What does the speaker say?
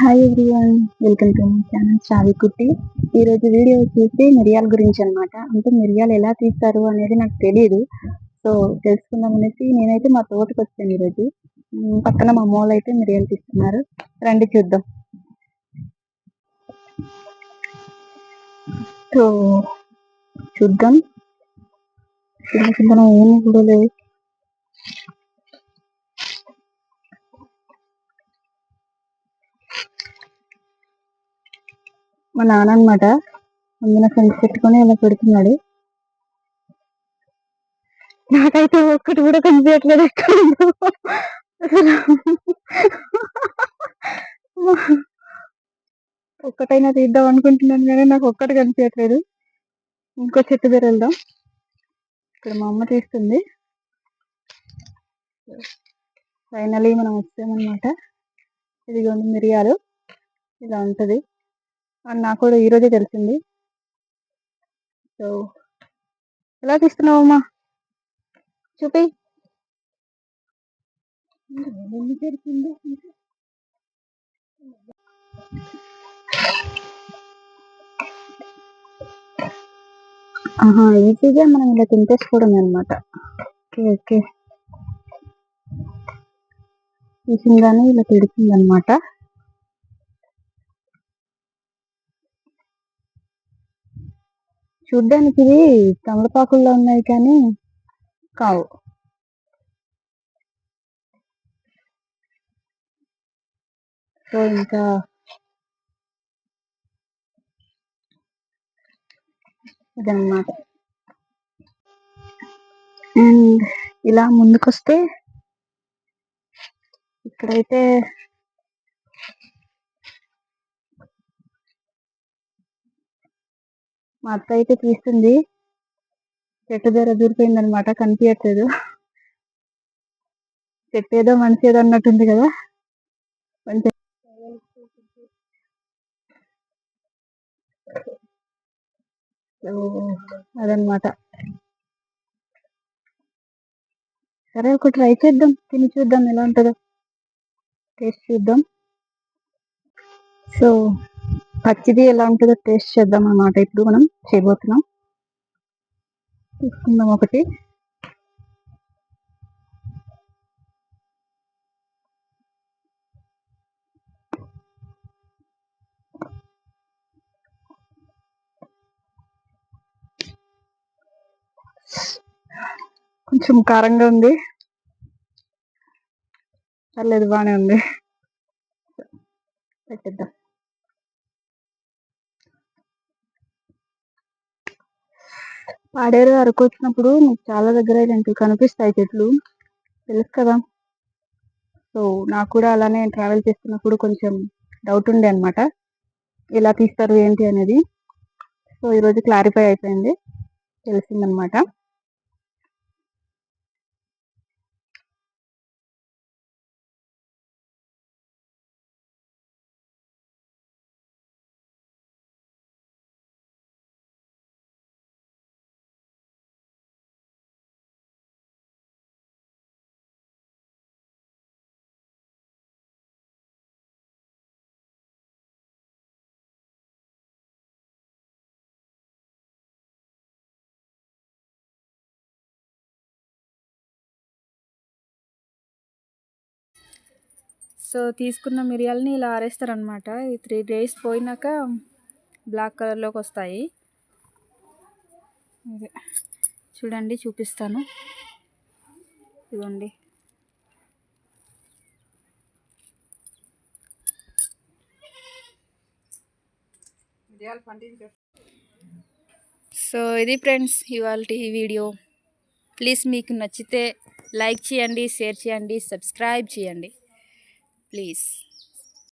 Hi everyone, welcome to my channel Shravi కుట్టి. ఈరోజు video వచ్చేసి మిరియాల గురించి అనమాట. అంటే మిరియాలు ఎలా తీస్తారు అనేది నాకు తెలియదు. సో తెలుసుకుందాం అనేసి నేనైతే మా తోటకి వచ్చాను ఈరోజు. పక్కన మా అమ్మ వాళ్ళు అయితే మిరియాలు తీస్తున్నారు. రండి చూద్దాం. సో చూద్దాం. ఏమి కూడా లేదు. మా నాన్న అనమాట అందులో సంచి పెట్టుకొని ఇలా పెడుతున్నాడు. నాకైతే ఒక్కటి కూడా కనిపించట్లేదు ఎక్కడ ఒక్కటైనా తీద్దాం అనుకుంటున్నాను కానీ నాకు ఒక్కటి కనిపించట్లేదు. ఇంకో చెట్టు దగ్గర వెళ్దాం. ఇక్కడ మా అమ్మ తీస్తుంది. ఫైనలీ మనం వచ్చామన్నమాట. ఇదిగోండి మిరియాలు ఇలా ఉంటుంది అని నాకు కూడా ఈరోజే తెలిసింది. సో ఎలా తీస్తున్నావమ్మా చూపి. ఈజీగా మనం ఇలా తింటేసుకోవడం అనమాట. ఓకే ఓకే తీసిందాన్ని ఇలా తిడుతుంది అనమాట. చూడ్డానికి ఇవి తమలపాకుల్లో ఉన్నాయి కానీ కావు. సో ఇంకా ఇదన్నమాట. అండ్ ఇలా ముందుకొస్తే ఇక్కడైతే మా అత్త అయితే తీస్తుంది. చెట్టు దగ్గర దూరిపోయింది అనమాట, కనిపించట్లేదు. చెట్టు ఏదో మనిషి ఏదో అన్నట్టుంది కదా. కొంచెం అదనమాట. సరే ఒక ట్రై చేద్దాం, తిని చూద్దాం ఎలా ఉంటుందో, టేస్ట్ చూద్దాం. సో పచ్చిది ఎలా ఉంటుందో టేస్ట్ చేద్దాం అన్నమాట. ఇప్పుడు మనం చేయబోతున్నాం. తీసుకుందాం ఒకటి. కొంచెం కారంగా ఉంది, పర్లేదు బాగానే ఉంది. పెట్టేద్దాం. పాడేరు అరకు వచ్చినప్పుడు మీకు చాలా దగ్గర ఇలాంటివి కనిపిస్తాయి చెట్లు, తెలుసు కదా. సో నాకు కూడా అలానే ట్రావెల్ చేస్తున్నప్పుడు కొంచెం డౌట్ ఉండే అనమాట, ఎలా తీస్తారు ఏంటి అనేది. సో ఈరోజు క్లారిఫై అయిపోయింది, తెలిసిందనమాట. సో తీసుకున్న మిరియాలని ఇలా ఆరేస్తారనమాట. ఈ 3 days పోయినాక బ్లాక్ కలర్లోకి వస్తాయి. చూడండి, చూపిస్తాను. ఇదిగోండి. సో ఇది ఫ్రెండ్స్ ఇవాళ ఈ వీడియో. ప్లీజ్ మీకు నచ్చితే లైక్ చేయండి, షేర్ చేయండి, సబ్స్క్రైబ్ చేయండి ప్లీజ్.